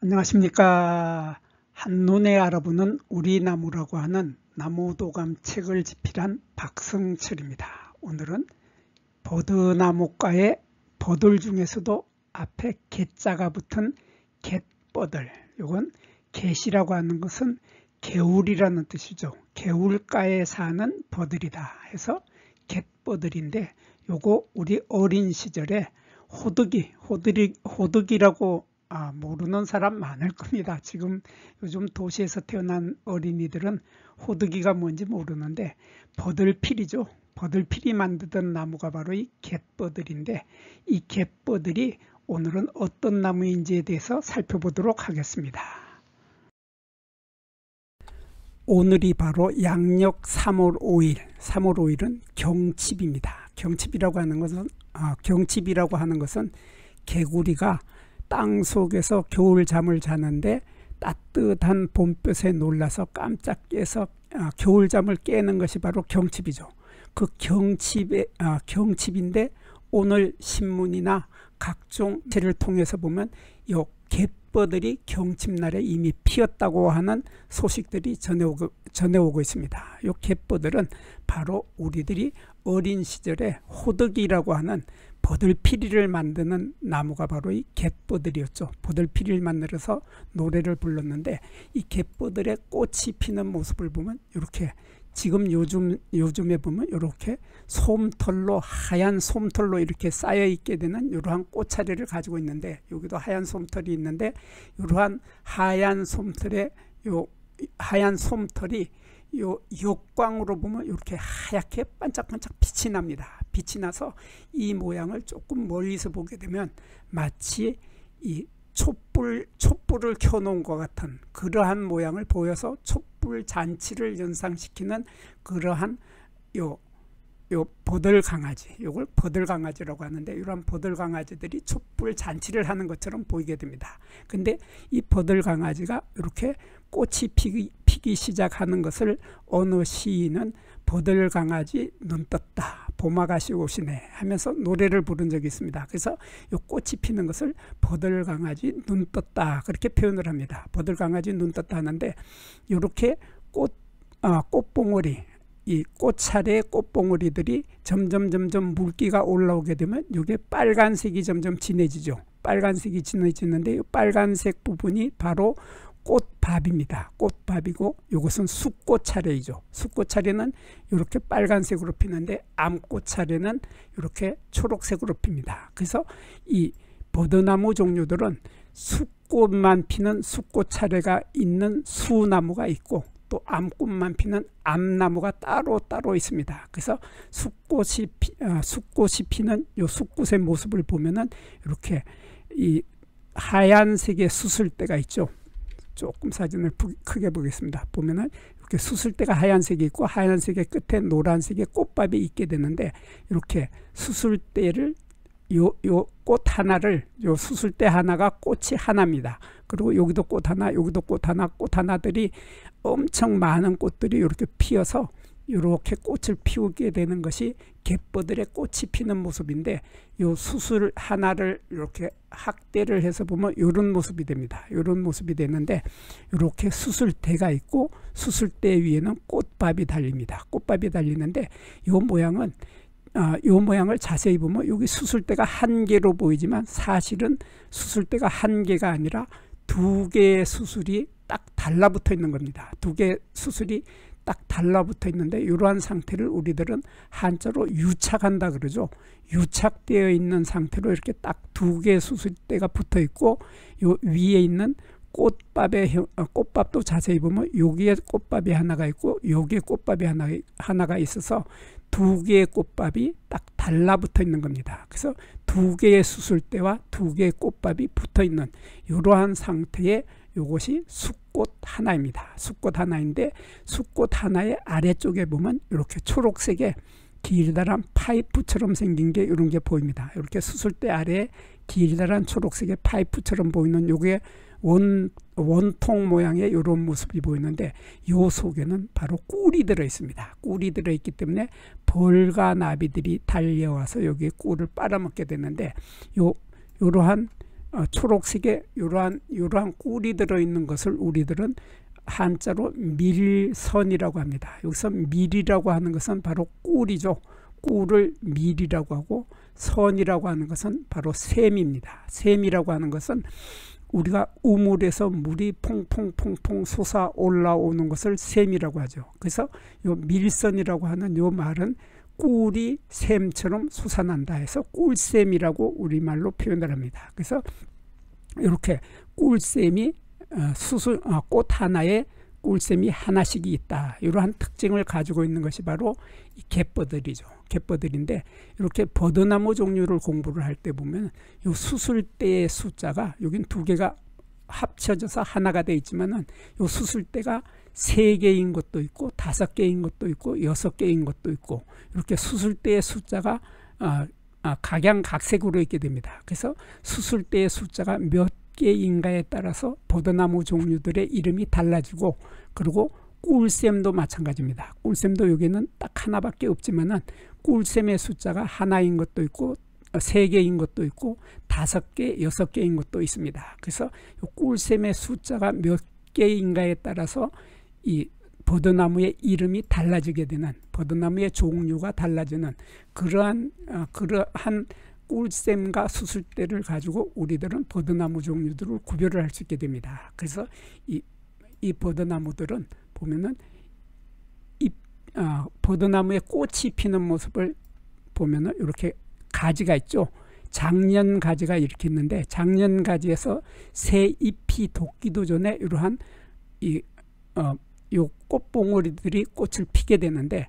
안녕하십니까. 한눈에 알아보는 우리 나무라고 하는 나무도감 책을 집필한 박성철입니다. 오늘은 버드나무과의 버들 중에서도 앞에 개자가 붙은 갯버들, 요건 갯이라고 하는 것은 개울이라는 뜻이죠. 개울가에 사는 버들이다 해서 갯버들인데, 요거 우리 어린 시절에 호두기라고 모르는 사람 많을 겁니다. 지금 요즘 도시에서 태어난 어린이들은 호두기가 뭔지 모르는데, 버들필이죠. 버들필이 만드던 나무가 바로 이 갯버들인데, 이 갯버들이 오늘은 어떤 나무인지에 대해서 살펴보도록 하겠습니다. 오늘이 바로 양력 3월 5일, 3월 5일은 경칩입니다. 경칩이라고 하는 것은 개구리가 땅 속에서 겨울잠을 자는데 따뜻한 봄볕에 놀라서 깜짝 깨서 겨울잠을 깨는 것이 바로 경칩이죠. 그 경칩인데 오늘 신문이나 각종 매체를 통해서 보면 이 갯버들이 경칩날에 이미 피었다고 하는 소식들이 전해오고 있습니다. 이 갯버들은 바로 우리들이 어린 시절에 호두기라고 하는 버들피리를 만드는 나무가 바로 이 갯버들이었죠. 버들피리를 만들어서 노래를 불렀는데, 이 갯버들의 꽃이 피는 모습을 보면 이렇게, 지금 요즘에 보면 이렇게 솜털로, 하얀 솜털로 이렇게 쌓여 있게 되는 이러한 꽃차례를 가지고 있는데, 여기도 하얀 솜털이 있는데, 이러한 하얀 솜털이 역광으로 보면 이렇게 하얗게 반짝반짝 빛이 납니다. 빛이 나서 이 모양을 조금 멀리서 보게 되면 마치 이 촛불을 켜놓은 것 같은 그러한 모양을 보여서 촛불 잔치를 연상시키는 그러한 요 버들강아지, 요걸 버들강아지라고 하는데, 이러한 버들강아지들이 촛불 잔치를 하는 것처럼 보이게 됩니다. 근데 이 버들강아지가 이렇게 꽃이 피기 시작하는 것을 어느 시인은 버들강아지 눈 떴다, 봄아가씨 오시네 하면서 노래를 부른 적이 있습니다. 그래서 이 꽃이 피는 것을 버들강아지 눈 떴다 그렇게 표현을 합니다. 버들강아지 눈 떴다 하는데, 이렇게 꽃봉오리, 이 꽃차례의 꽃봉오리들이 점점 물기가 올라오게 되면 이게 빨간색이 점점 진해지죠. 빨간색이 진해지는데, 이 빨간색 부분이 바로 꽃밥입니다. 꽃밥이고, 이것은 숫꽃차례이죠. 숫꽃차례는 이렇게 빨간색으로 피는데, 암꽃차례는 이렇게 초록색으로 핍니다. 그래서 이 버드나무 종류들은 숫꽃만 피는 숫꽃차례가 있는 수나무가 있고, 또 암꽃만 피는 암나무가 따로 있습니다. 그래서 숫꽃이 피는 이 숫꽃의 모습을 보면은 이렇게 이 하얀색의 수술대가 있죠. 조금 사진을 크게 보겠습니다. 보면은 이렇게 수술대가 하얀색이 있고, 하얀색의 끝에 노란색의 꽃밥이 있게 되는데, 이렇게 수술대를 요 꽃 하나를, 요 수술대 하나가 꽃이 하나입니다. 그리고 여기도 꽃 하나, 여기도 꽃 하나, 꽃 하나들이 엄청 많은 꽃들이 이렇게 피어서 이렇게 꽃을 피우게 되는 것이 갯버들의 꽃이 피는 모습인데, 요 수술 하나를 이렇게 확대를 해서 보면 이런 모습이 됩니다. 이런 모습이 되는데, 이렇게 수술대가 있고, 수술대 위에는 꽃밥이 달립니다. 꽃밥이 달리는데, 요 모양을 자세히 보면 여기 수술대가 한 개로 보이지만, 사실은 수술대가 한 개가 아니라 두 개의 수술이 딱 달라붙어 있는 겁니다. 두 개의 수술이 딱 달라붙어 있는데, 이러한 상태를 우리들은 한자로 유착한다 그러죠. 유착되어 있는 상태로 이렇게 딱 두 개의 수술대가 붙어 있고, 요 위에 있는 꽃밥도 자세히 보면 여기에 꽃밥이 하나가 있고, 여기에 꽃밥이 하나가 있어서 두 개의 꽃밥이 딱 달라붙어 있는 겁니다. 그래서 두 개의 수술대와 두 개의 꽃밥이 붙어 있는 이러한 상태의 이것이 숫꽃 하나입니다. 숫꽃 하나인데, 숫꽃 하나의 아래쪽에 보면 이렇게 초록색의 길다란 파이프처럼 생긴 게, 이런 게 보입니다. 이렇게 수술대 아래에 길다란 초록색의 파이프처럼 보이는 요게 원통 모양의 이런 모습이 보이는데, 요 속에는 바로 꿀이 들어 있습니다. 꿀이 들어 있기 때문에 벌과 나비들이 달려와서 여기에 꿀을 빨아먹게 되는데, 요러한 초록색에 이러한 꿀이 들어있는 것을 우리들은 한자로 밀선이라고 합니다. 여기서 밀이라고 하는 것은 바로 꿀이죠. 꿀을 밀이라고 하고, 선이라고 하는 것은 바로 샘입니다. 샘이라고 하는 것은 우리가 우물에서 물이 퐁퐁퐁퐁 솟아 올라오는 것을 샘이라고 하죠. 그래서 요 밀선이라고 하는 요 말은 꿀이 샘처럼 솟아난다 해서 꿀샘이라고 우리말로 표현을 합니다. 그래서 이렇게 꿀샘이 꽃 하나에 꿀샘이 하나씩이 있다. 이러한 특징을 가지고 있는 것이 바로 이 갯버들이죠. 갯버들인데, 이렇게 버드나무 종류를 공부를 할 때 보면 요 수술대의 숫자가, 여긴 두 개가 합쳐져서 하나가 되어 있지만은 요 수술대가 3개인 것도 있고 5개인 것도 있고 6개인 것도 있고, 이렇게 수술대의 숫자가 각양각색으로 있게 됩니다. 그래서 수술대의 숫자가 몇 개인가에 따라서 버드나무 종류들의 이름이 달라지고, 그리고 꿀샘도 마찬가지입니다. 꿀샘도 여기는 딱 하나밖에 없지만은 꿀샘의 숫자가 하나인 것도 있고 3개인 것도 있고 5개, 6개인 것도 있습니다. 그래서 꿀샘의 숫자가 몇 개인가에 따라서 이 버드나무의 이름이 달라지게 되는, 버드나무의 종류가 달라지는 그러한 꿀샘과 수술대를 가지고 우리들은 버드나무 종류들을 구별을 할 수 있게 됩니다. 그래서 이 버드나무들은 보면은 버드나무에 꽃이 피는 모습을 보면은 이렇게 가지가 있죠. 장년가지가 이렇게 있는데, 장년가지에서 새 잎이 돋기도 전에 이러한 요 꽃봉오리들이 꽃을 피게 되는데,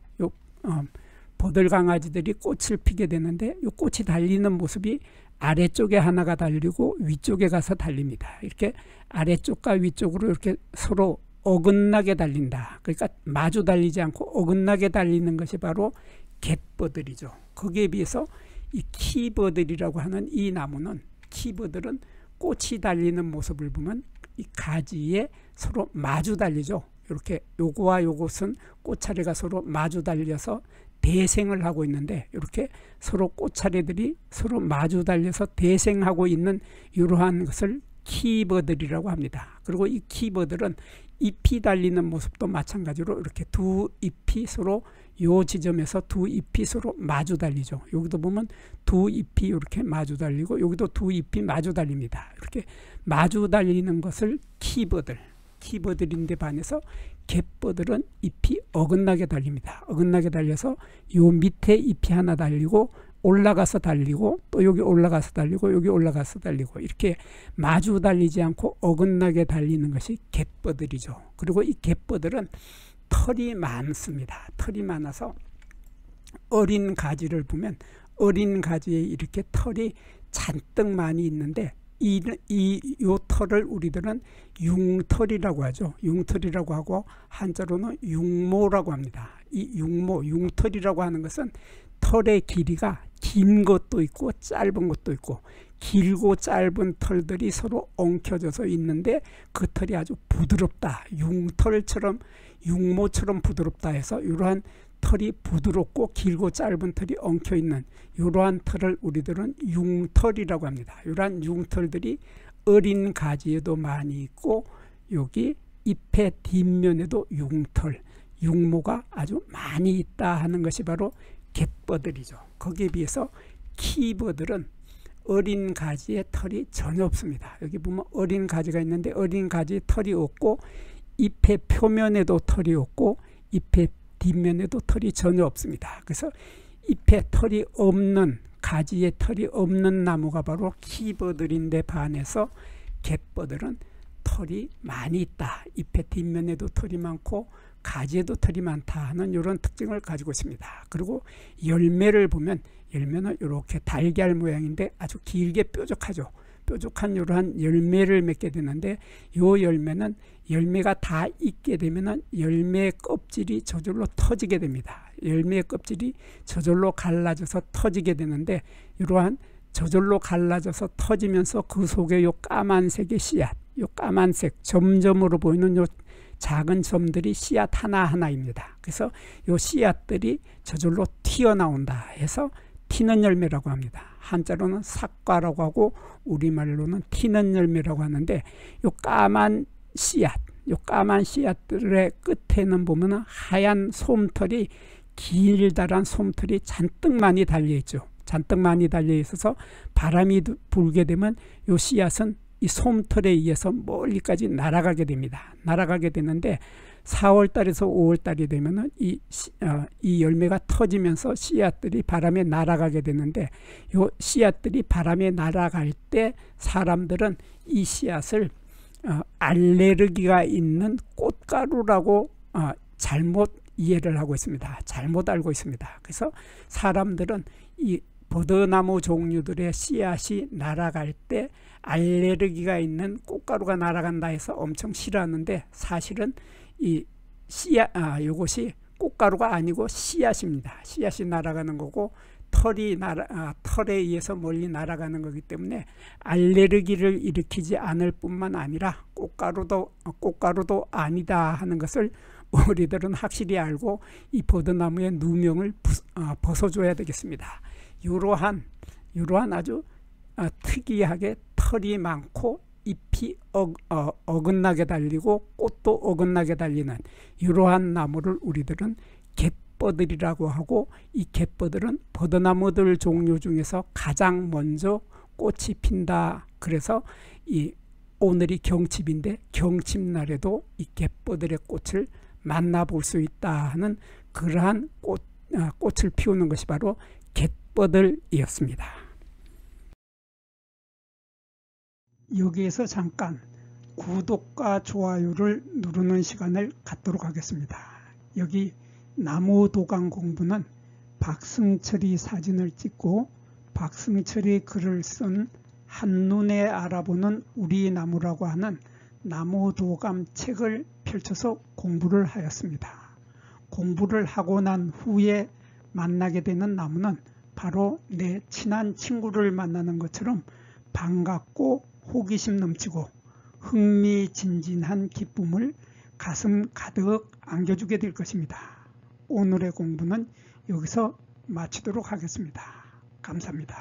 버들강아지들이 꽃을 피게 되는데, 이 꽃이 달리는 모습이 아래쪽에 하나가 달리고 위쪽에 가서 달립니다. 이렇게 아래쪽과 위쪽으로 이렇게 서로 어긋나게 달린다. 그러니까 마주 달리지 않고 어긋나게 달리는 것이 바로 갯버들이죠. 거기에 비해서 이 키버들이라고 하는 이 나무는, 키버들은 꽃이 달리는 모습을 보면 이 가지에 서로 마주 달리죠. 이렇게 요거와 요것은 꽃차례가 서로 마주 달려서 대생을 하고 있는데, 이렇게 서로 꽃차례들이 서로 마주 달려서 대생하고 있는 이러한 것을 키버들이라고 합니다. 그리고 이 키버들은 잎이 달리는 모습도 마찬가지로 이렇게 두 잎이 서로, 요 지점에서 두 잎이 서로 마주 달리죠. 여기도 보면 두 잎이 이렇게 마주 달리고 여기도 두 잎이 마주 달립니다. 이렇게 마주 달리는 것을 키버들인데 반해서 갯버들은 잎이 어긋나게 달립니다. 어긋나게 달려서 요 밑에 잎이 하나 달리고 올라가서 달리고 또 여기 올라가서 달리고 여기 올라가서 달리고, 이렇게 마주 달리지 않고 어긋나게 달리는 것이 갯버들이죠. 그리고 이 갯버들은 털이 많습니다. 털이 많아서 어린 가지를 보면 어린 가지에 이렇게 털이 잔뜩 많이 있는데, 요 털을 우리들은 융털이라고 하죠. 융털이라고 하고 한자로는 융모라고 합니다. 이 융털이라고 하는 것은 털의 길이가 긴 것도 있고 짧은 것도 있고, 길고 짧은 털들이 서로 엉켜져서 있는데 그 털이 아주 부드럽다. 융모처럼 부드럽다 해서 이러한 털이 부드럽고 길고 짧은 털이 엉켜있는 이러한 털을 우리들은 융털이라고 합니다. 이러한 융털들이 어린 가지에도 많이 있고 여기 잎의 뒷면에도 융모가 아주 많이 있다 하는 것이 바로 갯버들이죠. 거기에 비해서 키버들은 어린 가지에 털이 전혀 없습니다. 여기 보면 어린 가지가 있는데 어린 가지에 털이 없고 잎의 표면에도 털이 없고 잎의 뒷면에도 털이 전혀 없습니다. 그래서 잎에 털이 없는, 가지에 털이 없는 나무가 바로 키버들인데 반해서 갯버들은 털이 많이 있다. 잎의 뒷면에도 털이 많고 가지에도 털이 많다 하는 이런 특징을 가지고 있습니다. 그리고 열매를 보면 열매는 이렇게 달걀 모양인데 아주 길게 뾰족하죠. 뾰족한 이러한 열매를 맺게 되는데, 이 열매는 열매가 다 익게 되면은 열매 껍질이 저절로 터지게 됩니다. 열매 껍질이 저절로 갈라져서 터지게 되는데, 이러한 저절로 갈라져서 터지면서 그 속에 요 까만색의 씨앗, 요 까만색 점점으로 보이는 요 작은 점들이 씨앗 하나하나입니다. 그래서 요 씨앗들이 저절로 튀어나온다 해서 튀는 열매라고 합니다. 한자로는 삭과라고 하고 우리말로는 튀는 열매라고 하는데, 요 까만 씨앗, 요 까만 씨앗들의 끝에는 보면 하얀 솜털이, 길다란 솜털이 잔뜩 많이 달려있죠. 잔뜩 많이 달려있어서 바람이 불게 되면 요 씨앗은 이 솜털에 의해서 멀리까지 날아가게 됩니다. 날아가게 되는데 4월달에서 5월달이 되면은 이 열매가 터지면서 씨앗들이 바람에 날아가게 되는데, 요 씨앗들이 바람에 날아갈 때 사람들은 이 씨앗을 알레르기가 있는 꽃가루라고 잘못 이해를 하고 있습니다. 잘못 알고 있습니다. 그래서 사람들은 이 버드나무 종류들의 씨앗이 날아갈 때 알레르기가 있는 꽃가루가 날아간다 해서 엄청 싫어하는데, 사실은 이 씨앗, 요것이 꽃가루가 아니고 씨앗입니다. 씨앗이 날아가는 거고, 털에 의해서 멀리 날아가는 거기 때문에 알레르기를 일으키지 않을 뿐만 아니라 꽃가루도 아니다 하는 것을 우리들은 확실히 알고 이 버드나무의 누명을 벗어줘야 되겠습니다. 이러한 아주 특이하게 털이 많고 잎이 어긋나게 달리고 꽃도 어긋나게 달리는 이러한 나무를 우리들은 갯버들이라고 하고, 이 갯버들은 버드나무들 종류 중에서 가장 먼저 꽃이 핀다. 그래서 오늘이 경칩인데 경칩날에도 이 갯버들의 꽃을 만나볼 수 있다 하는 그러한 꽃을 피우는 것이 바로 갯버들이었습니다. 여기에서 잠깐 구독과 좋아요를 누르는 시간을 갖도록 하겠습니다. 여기 나무도감 공부는 박승철이 사진을 찍고 박승철이 글을 쓴 한눈에 알아보는 우리 나무라고 하는 나무도감 책을 펼쳐서 공부를 하였습니다. 공부를 하고 난 후에 만나게 되는 나무는 바로 내 친한 친구를 만나는 것처럼 반갑고 호기심 넘치고 흥미진진한 기쁨을 가슴 가득 안겨주게 될 것입니다. 오늘의 공부는 여기서 마치도록 하겠습니다. 감사합니다.